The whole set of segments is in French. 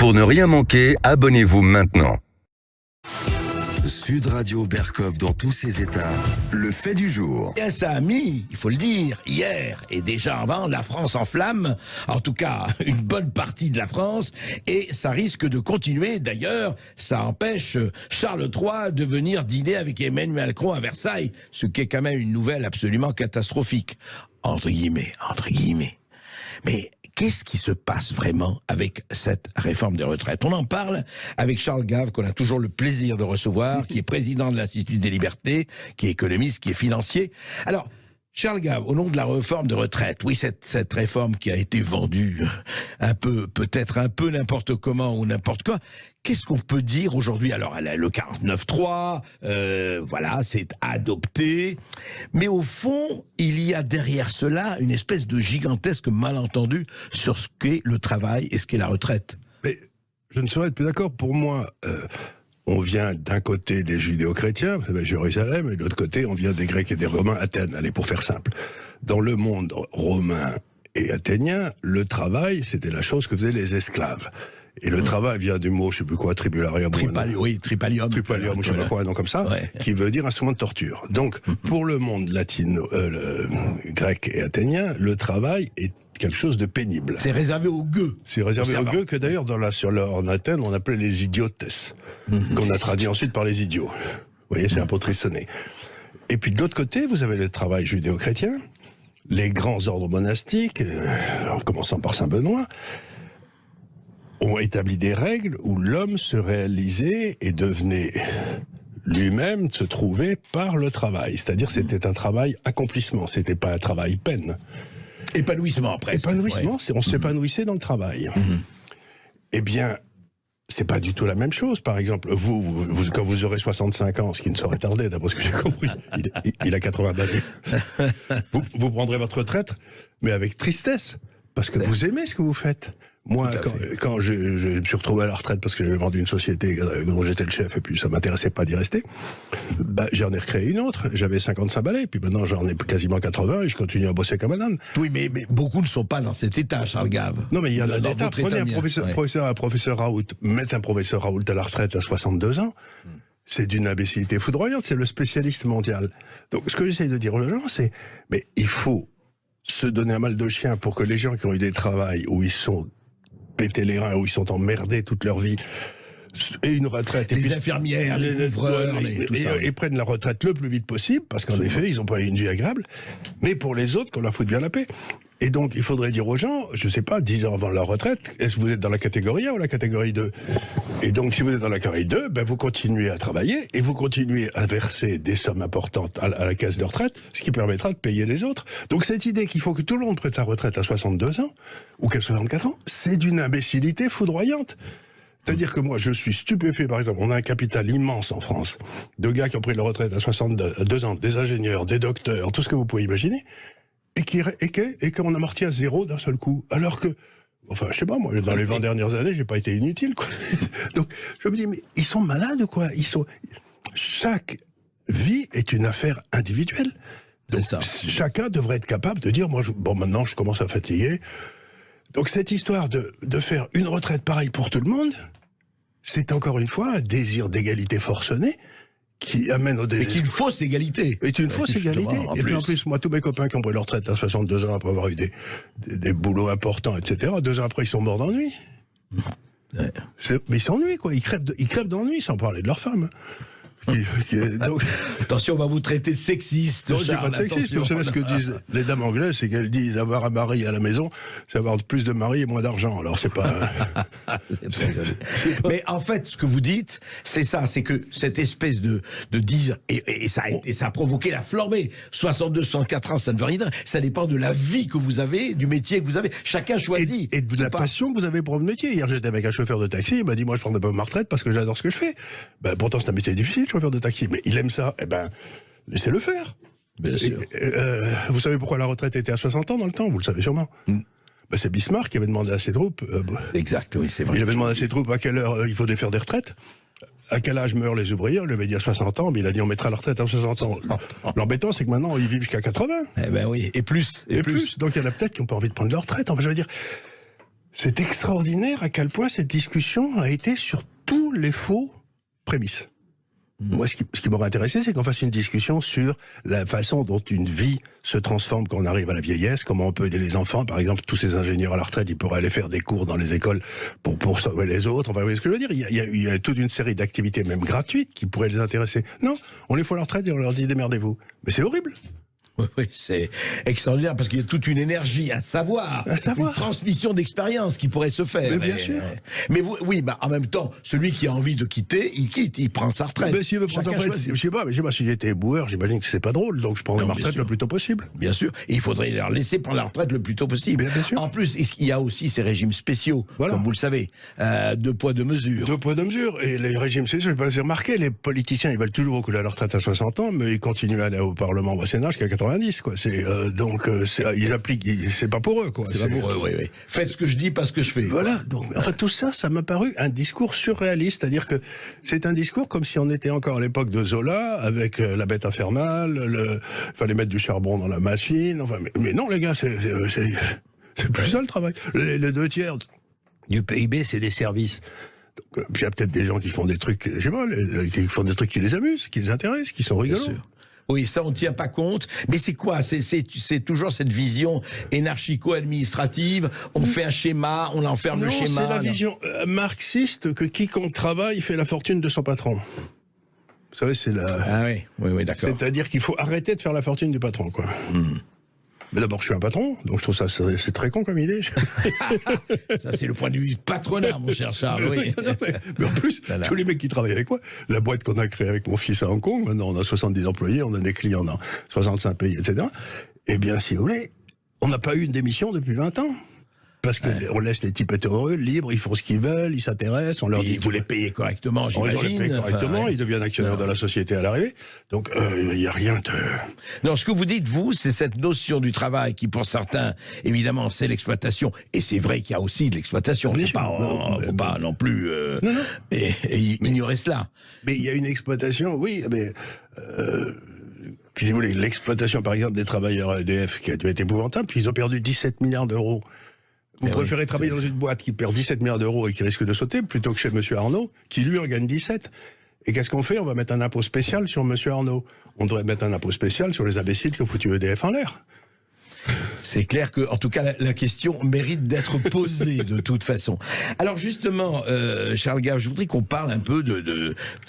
Pour ne rien manquer, abonnez-vous maintenant. Sud Radio Berkov dans tous ses états, le fait du jour. Et ça a mis, il faut le dire, hier et déjà avant, la France en flammes, en tout cas une bonne partie de la France, et ça risque de continuer. D'ailleurs, ça empêche Charles III de venir dîner avec Emmanuel Macron à Versailles, ce qui est quand même une nouvelle absolument catastrophique, entre guillemets. Mais qu'est-ce qui se passe vraiment avec cette réforme des retraites? On en parle avec Charles Gave, qu'on a toujours le plaisir de recevoir, qui est président de l'Institut des Libertés, qui est économiste, qui est financier. Alors, Charles Gave, au nom de la réforme de retraite, oui, cette réforme qui a été vendue un peu, peut-être un peu n'importe comment ou n'importe quoi, qu'est-ce qu'on peut dire aujourd'hui? Alors, elle a le 49.3, voilà, c'est adopté, mais au fond, il y a derrière cela une espèce de gigantesque malentendu sur ce qu'est le travail et ce qu'est la retraite. Mais je ne saurais être plus d'accord. Pour moi, on vient d'un côté des judéo-chrétiens, vous savez, Jérusalem, et de l'autre côté, on vient des Grecs et des Romains, Athènes. Allez, pour faire simple. Dans le monde romain et athénien, le travail, c'était la chose que faisaient les esclaves. Et le travail vient du mot, je ne sais plus quoi, tribularium. Tripalium. Tripalium, je ne sais pas quoi, non, comme ça, ouais. Qui veut dire instrument de torture. Donc, pour le monde latino, grec et athénien, le travail est quelque chose de pénible. C'est réservé aux gueux. C'est réservé aux gueux que d'ailleurs, en Athènes, on appelait les idiotes, qu'on a traduit ensuite par les idiots. Vous voyez, c'est un peu trissonné. Et puis de l'autre côté, vous avez le travail judéo-chrétien, les grands ordres monastiques, en commençant par Saint-Benoît, ont établi des règles où l'homme se réalisait et devenait lui-même se trouver par le travail. C'est-à-dire c'était un travail accomplissement, c'était pas un travail peine. Épanouissement, presque. Épanouissement, ouais. On s'épanouissait dans le travail. Eh bien, c'est pas du tout la même chose. Par exemple, vous, quand vous aurez 65 ans, ce qui ne saurait tarder, d'après ce que j'ai compris, il a 80 années, vous prendrez votre retraite, mais avec tristesse, parce que vous aimez ce que vous faites. Moi, quand je me suis retrouvé à la retraite parce que j'avais vendu une société dont j'étais le chef et puis ça m'intéressait pas d'y rester, bah, j'en ai recréé une autre. J'avais 55 balais, puis maintenant j'en ai quasiment 80 et je continue à bosser comme un âne. Oui, mais beaucoup ne sont pas dans cet état, Charles Gave. Non, mais il y en a des tas. Prenez un professeur Raoult, mettre un professeur Raoult à la retraite à 62 ans, c'est d'une imbécilité foudroyante, c'est le spécialiste mondial. Donc ce que j'essaye de dire aux gens, c'est, mais il faut se donner un mal de chien pour que les gens qui ont eu des travails où ils sont péter les reins, où ils sont emmerdés toute leur vie, et une retraite... Les infirmières, les ouvreurs, et prennent la retraite le plus vite possible, parce qu'en effet, ils n'ont pas eu une vie agréable, mais pour les autres, qu'on leur foute bien la paix. Et donc, il faudrait dire aux gens, je ne sais pas, 10 ans avant leur retraite, est-ce que vous êtes dans la catégorie 1 ou la catégorie 2? Et donc, si vous êtes dans la catégorie 2, ben, vous continuez à travailler, et vous continuez à verser des sommes importantes à la caisse de retraite, ce qui permettra de payer les autres. Donc, cette idée qu'il faut que tout le monde prenne sa retraite à 62 ans, ou qu'à 64 ans, c'est d'une imbécilité foudroyante. C'est-à-dire que moi, je suis stupéfait, par exemple, on a un capital immense en France, de gars qui ont pris leur retraite à 62 ans, des ingénieurs, des docteurs, tout ce que vous pouvez imaginer, et qu'on amortit à zéro d'un seul coup. Alors que, enfin, je sais pas, moi, dans les 20 dernières années, j'ai pas été inutile, quoi. Donc, je me dis, mais ils sont malades, quoi. Chaque vie est une affaire individuelle. Donc, chacun devrait être capable de dire, moi, maintenant, je commence à fatiguer. Donc, cette histoire de faire une retraite pareille pour tout le monde, c'est encore une fois un désir d'égalité forcené qui amène au désir. Mais qui est une fausse égalité. C'est une fausse égalité. Et puis en plus, moi, tous mes copains qui ont pris leur retraite à 62 ans après avoir eu des boulots importants, etc., 2 ans après, ils sont morts d'ennui. Mais ils s'ennuient, quoi. Ils crèvent d'ennui, sans parler de leur femme. Donc... Attention, on va vous traiter de sexiste. Non, je dis pas de sexiste, vous savez ce que disent les dames anglaises, c'est qu'elles disent avoir un mari à la maison, c'est avoir plus de mari et moins d'argent. Alors c'est pas... Mais en fait, ce que vous dites, c'est ça, c'est que cette espèce de dire, et ça a provoqué la flambée. 62, 64 ans, ça ne veut rien dire. Ça dépend de la vie que vous avez, du métier que vous avez. Chacun choisit. Et de la passion que vous avez pour le métier. Hier, j'étais avec un chauffeur de taxi, il m'a dit, moi, je prendrais pas ma retraite parce que j'adore ce que je fais. Ben, pourtant, c'est un métier difficile, chauffeur de taxi, mais il aime ça, eh ben, laissez-le faire. Bien sûr. Vous savez pourquoi la retraite était à 60 ans dans le temps? Vous le savez sûrement. Ben, c'est Bismarck qui avait demandé à ses troupes... exact, oui, c'est vrai. Il avait demandé à ses troupes à quelle heure il faut faire des retraites. À quel âge meurent les ouvriers? On lui avait dit à 60 ans, mais il a dit on mettra la retraite à 60 ans. L'embêtant, c'est que maintenant, ils vivent jusqu'à 80. Eh ben oui, et plus. Donc il y en a peut-être qui n'ont pas envie de prendre leur retraite. Enfin, je veux dire, C'est extraordinaire à quel point cette discussion a été sur tous les faux prémices. Moi, ce qui m'aurait intéressé, c'est qu'on fasse une discussion sur la façon dont une vie se transforme quand on arrive à la vieillesse, comment on peut aider les enfants. Par exemple, tous ces ingénieurs à la retraite, ils pourraient aller faire des cours dans les écoles pour sauver les autres. Enfin, vous voyez ce que je veux dire? Il y a toute une série d'activités, même gratuites, qui pourraient les intéresser. Non, on les fout à la retraite et on leur dit démerdez-vous. Mais c'est horrible. Oui, c'est extraordinaire parce qu'il y a toute une énergie, un savoir, une transmission d'expérience qui pourrait se faire. Mais bien sûr. Mais oui, en même temps, celui qui a envie de quitter, il quitte, il prend sa retraite. Mais s'il veut prendre sa retraite, je sais pas, si j'étais éboueur, j'imagine que c'est pas drôle, donc je prendrais ma retraite le plus tôt possible. Bien sûr, et il faudrait leur laisser prendre la retraite le plus tôt possible. Bien sûr. En plus, il y a aussi ces régimes spéciaux, comme vous le savez, deux poids, deux mesures. Deux poids, deux mesures. Et les régimes spéciaux, je vais pas vous remarquer, les politiciens, ils veulent toujours recouler à la retraite à 60 ans, mais ils continuent à aller au Parlement ou au Sénat jusqu'à 90, quoi. Ils appliquent, c'est pas pour eux, quoi. C'est pas pour eux, oui. Faites ce que je dis, pas ce que je fais. Voilà. Donc, enfin, tout ça, ça m'a paru un discours surréaliste, c'est-à-dire que c'est un discours comme si on était encore à l'époque de Zola, avec la bête infernale, fallait mettre du charbon dans la machine. Enfin, mais non, les gars, c'est plus ça le travail. Les 2/3 du PIB, c'est des services. Donc, puis il y a peut-être des gens qui font des trucs, je sais pas, qui font des trucs qui les amusent, qui les intéressent, qui sont rigolos. Oui, ça, on ne tient pas compte. Mais c'est quoi? C'est toujours cette vision énarchico-administrative. On fait un schéma, on enferme le schéma. C'est la vision marxiste que quiconque travaille fait la fortune de son patron. Vous savez, c'est la... Ah oui, d'accord. C'est-à-dire qu'il faut arrêter de faire la fortune du patron, quoi. Mais d'abord, je suis un patron, donc je trouve ça c'est très con comme idée. Ça, c'est le point de vue patronat, mon cher Charles. Oui. Mais en plus, tous les mecs qui travaillent avec moi, la boîte qu'on a créée avec mon fils à Hong Kong, maintenant on a 70 employés, on a des clients dans 65 pays, etc. Eh bien, si vous voulez, on n'a pas eu une démission depuis 20 ans. Parce qu'on laisse les types être heureux, libres, ils font ce qu'ils veulent, ils s'intéressent, on leur dit... Vous les payez correctement, j'imagine. On les paye correctement, ils deviennent actionnaires de la société à l'arrivée. Donc, il n'y a rien de... Non, ce que vous dites, vous, c'est cette notion du travail qui, pour certains, évidemment, c'est l'exploitation. Et c'est vrai qu'il y a aussi de l'exploitation. Il ne faut pas non plus ignorer cela. Mais il y a une exploitation, oui, mais... si vous voulez, l'exploitation, par exemple, des travailleurs à EDF, qui a dû être épouvantable, puis ils ont perdu 17 milliards d'euros. Vous préférez travailler dans une boîte qui perd 17 milliards d'euros et qui risque de sauter, plutôt que chez M. Arnaud, qui lui en gagne 17. Et qu'est-ce qu'on fait? On va mettre un impôt spécial sur M. Arnaud. On devrait mettre un impôt spécial sur les imbéciles qui ont foutu EDF en l'air. C'est clair que, en tout cas, la question mérite d'être posée de toute façon. Alors justement, Charles Gave, je voudrais qu'on parle un peu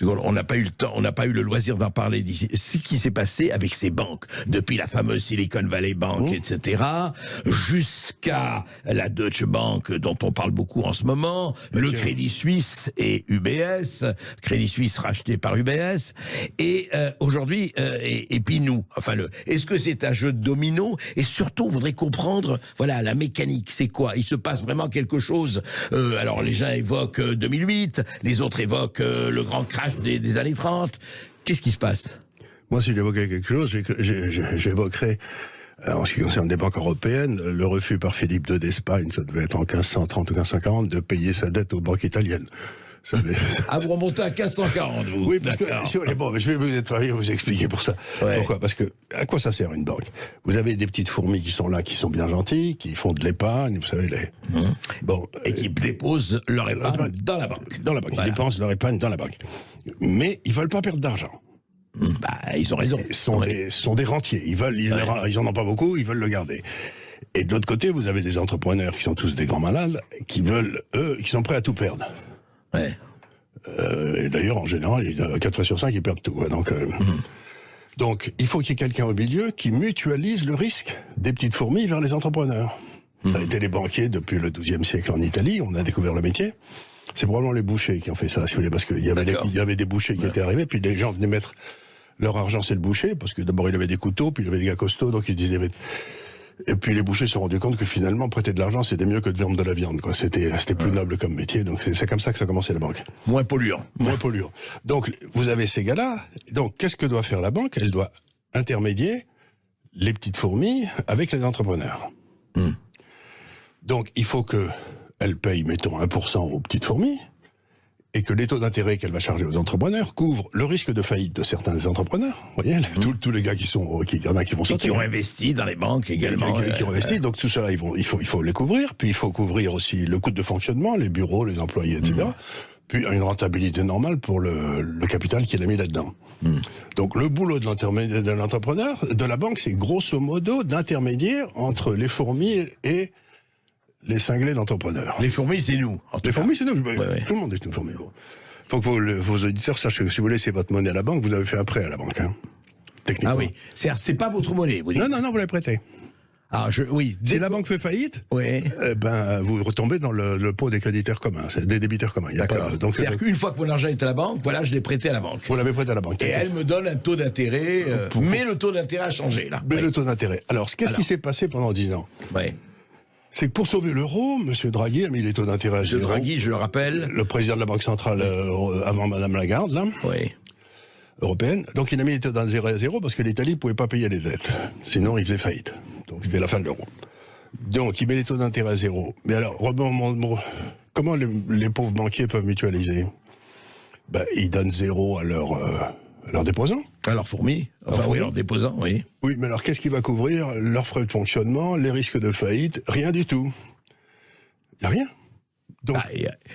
on n'a pas eu le temps, on n'a pas eu le loisir d'en parler d'ici. Ce qui s'est passé avec ces banques, depuis la fameuse Silicon Valley Bank, etc., jusqu'à la Deutsche Bank, dont on parle beaucoup en ce moment, le Crédit Suisse et UBS, Crédit Suisse racheté par UBS, et aujourd'hui, et puis nous. Enfin, est-ce que c'est un jeu de domino? Et surtout, on voudrait comprendre, voilà, la mécanique, c'est quoi? Il se passe vraiment quelque chose. Alors, les gens évoquent 2008, les autres évoquent le grand crash des années 30. Qu'est-ce qui se passe? Moi, si j'évoquais quelque chose, j'évoquerais, en ce qui concerne des banques européennes, le refus par Philippe II d'Espagne, ça devait être en 1530 ou 1540, de payer sa dette aux banques italiennes. Vous remontez à 1540, vous. Oui, parce que, bon, je vais vous expliquer pour ça. Ouais. Pourquoi? Parce que, à quoi ça sert une banque? Vous avez des petites fourmis qui sont là, qui sont bien gentilles, qui font de l'épargne, vous savez, Bon, et qui déposent leur épargne dans la banque. Dans la banque. Voilà. Ils dépensent leur épargne dans la banque. Mais ils veulent pas perdre d'argent. Ils ont raison. Ce sont des rentiers. Ils en ont pas beaucoup, ils veulent le garder. Et de l'autre côté, vous avez des entrepreneurs qui sont tous des grands malades, qui sont prêts à tout perdre. Ouais. Et d'ailleurs, en général, 4 fois sur 5, ils perdent tout. Quoi. Donc, il faut qu'il y ait quelqu'un au milieu qui mutualise le risque des petites fourmis vers les entrepreneurs. Ça a été les banquiers depuis le XIIe siècle en Italie, on a découvert le métier. C'est probablement les bouchers qui ont fait ça, si vous voulez, parce qu'il y avait des bouchers qui étaient arrivés, puis les gens venaient mettre leur argent, c'est le boucher, parce que d'abord il avait des couteaux, puis il avait des gars costauds, donc ils se disaient... Et puis les bouchers se sont rendus compte que finalement, prêter de l'argent, c'était mieux que de vendre de la viande. C'était plus noble comme métier. Donc c'est comme ça que ça a commencé la banque. Moins polluant. Moins polluant. Donc vous avez ces gars-là. Donc qu'est-ce que doit faire la banque? Elle doit intermédier les petites fourmis avec les entrepreneurs. Donc il faut qu'elle paye, mettons, 1% aux petites fourmis. et que les taux d'intérêt qu'elle va charger aux entrepreneurs couvrent le risque de faillite de certains entrepreneurs. Vous voyez, tous les gars il y en a qui vont Et sortir. qui ont investi dans les banques également. Qui ont investi, donc tout cela, il faut les couvrir. Puis il faut couvrir aussi le coût de fonctionnement, les bureaux, les employés, etc. Puis une rentabilité normale pour le capital qu'il a mis là-dedans. Donc le boulot de l'entrepreneur, de la banque, c'est grosso modo d'intermédiaire entre les fourmis et les cinglés d'entrepreneurs. Les fourmis, c'est nous. Les fourmis, c'est nous. Ouais. Tout le monde est une fourmi. Il faut que vos auditeurs sachent que si vous laissez votre monnaie à la banque, vous avez fait un prêt à la banque. Hein, techniquement. Ah oui, c'est pas votre monnaie, vous dites. Non, vous l'avez prêté. Ah, oui. Si la banque fait faillite, Oui. vous retombez dans le pot des créditeurs communs, des débiteurs communs. D'accord. C'est-à-dire qu'une fois que mon argent est à la banque, voilà, je l'ai prêté à la banque. Vous l'avez prêté à la banque. Et elle me donne un taux d'intérêt, mais le taux d'intérêt a changé, là. Mais le taux d'intérêt. Alors, qu'est-ce qui s'est passé pendant 10 ans? Oui. C'est que pour sauver l'euro, M. Draghi a mis les taux d'intérêt à zéro. M. Draghi, je le rappelle. Le président de la Banque centrale avant Mme Lagarde, là. Oui. Européenne. Donc il a mis les taux d'intérêt à zéro parce que l'Italie ne pouvait pas payer les dettes. Sinon, il faisait faillite. Donc c'était la fin de l'euro. Donc il met les taux d'intérêt à zéro. Mais alors, comment les pauvres banquiers peuvent mutualiser? Ils donnent zéro à leurs déposants. Alors fourmis, enfin oui, alors déposant, oui. Oui, mais alors qu'est-ce qui va couvrir leurs frais de fonctionnement, les risques de faillite? Rien du tout. Il n'y a rien.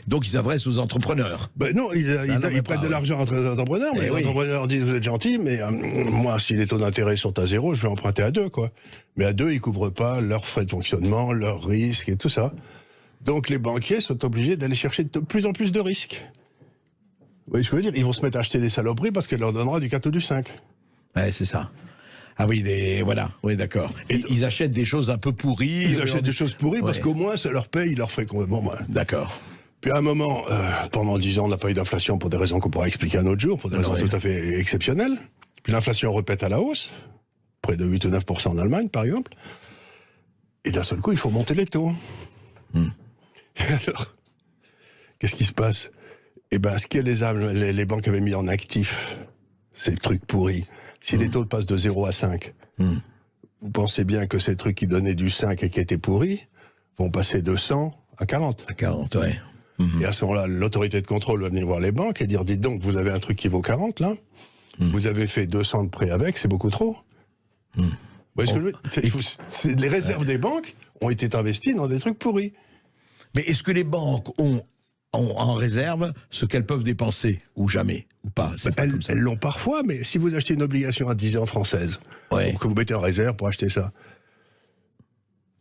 Donc ils s'adressent aux entrepreneurs. Non, ils prêtent de l'argent entre les entrepreneurs, mais les entrepreneurs disent vous êtes gentils, mais moi, si les taux d'intérêt sont à zéro, je vais emprunter à 2, quoi. Mais à 2, ils ne couvrent pas leurs frais de fonctionnement, leurs risques et tout ça. Donc les banquiers sont obligés d'aller chercher de plus en plus de risques. Vous voyez ce que je veux dire? Ils vont se mettre à acheter des saloperies parce qu'elle leur donnera du 4 ou du 5. Ouais, c'est ça. Ah oui, voilà, oui, d'accord. Et ils achètent des choses un peu pourries. Ils achètent des choses pourries parce qu'au moins ça leur paye, ils leur feraient D'accord. Puis à un moment, pendant 10 ans, on n'a pas eu d'inflation pour des raisons qu'on pourra expliquer un autre jour, pour des raisons tout à fait exceptionnelles. Puis l'inflation repète à la hausse, près de 8 ou 9% en Allemagne, par exemple. Et d'un seul coup, il faut monter les taux. Et alors, qu'est-ce qui se passe? Ce que les banques avaient mis en actif, c'est le truc pourri. Si les taux passent de 0 à 5, vous pensez bien que ces trucs qui donnaient du 5 et qui étaient pourris vont passer de 100 à 40. À 40, ouais. Et à ce moment-là, l'autorité de contrôle va venir voir les banques et dire, dites donc, vous avez un truc qui vaut 40, là, vous avez fait 200 de prêts avec, c'est beaucoup trop. Vous voyez ce que je veux dire? Les réserves des banques ont été investies dans des trucs pourris. Mais est-ce que les banques ont en réserve ce qu'elles peuvent dépenser, ou jamais, ou pas? Elles l'ont parfois, mais si vous achetez une obligation à 10 ans française, que vous mettez en réserve pour acheter ça,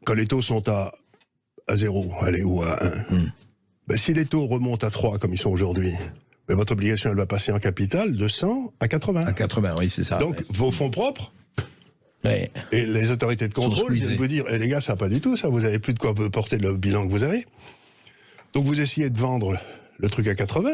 quand les taux sont à 0, allez, ou à 1, si les taux remontent à 3 comme ils sont aujourd'hui, votre obligation elle va passer en capital de 100 à 80. À 80, oui, c'est ça. Donc vos fonds propres, et les autorités de contrôle viennent vous dire, les gars, ça va pas du tout, ça, vous avez plus de quoi porter le bilan que vous avez. Donc vous essayez de vendre le truc à 80,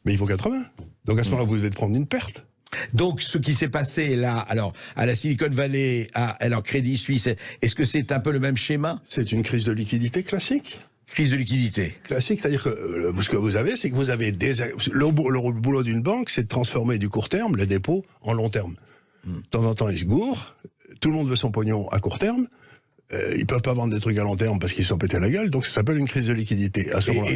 mais il vaut 80. Donc à ce moment-là, vous devez prendre une perte. Donc ce qui s'est passé là, alors à la Silicon Valley, alors Crédit Suisse, est-ce que c'est un peu le même schéma? C'est une crise de liquidité classique. Crise de liquidité. Classique, c'est-à-dire que ce que vous avez, c'est que vous avez le boulot d'une banque, c'est de transformer du court terme, les dépôts, en long terme. De temps en temps, ils se gourrent, tout le monde veut son pognon à court terme, ils peuvent pas vendre des trucs à long terme parce qu'ils se sont pétés la gueule, donc ça s'appelle une crise de liquidité. À ce moment-là.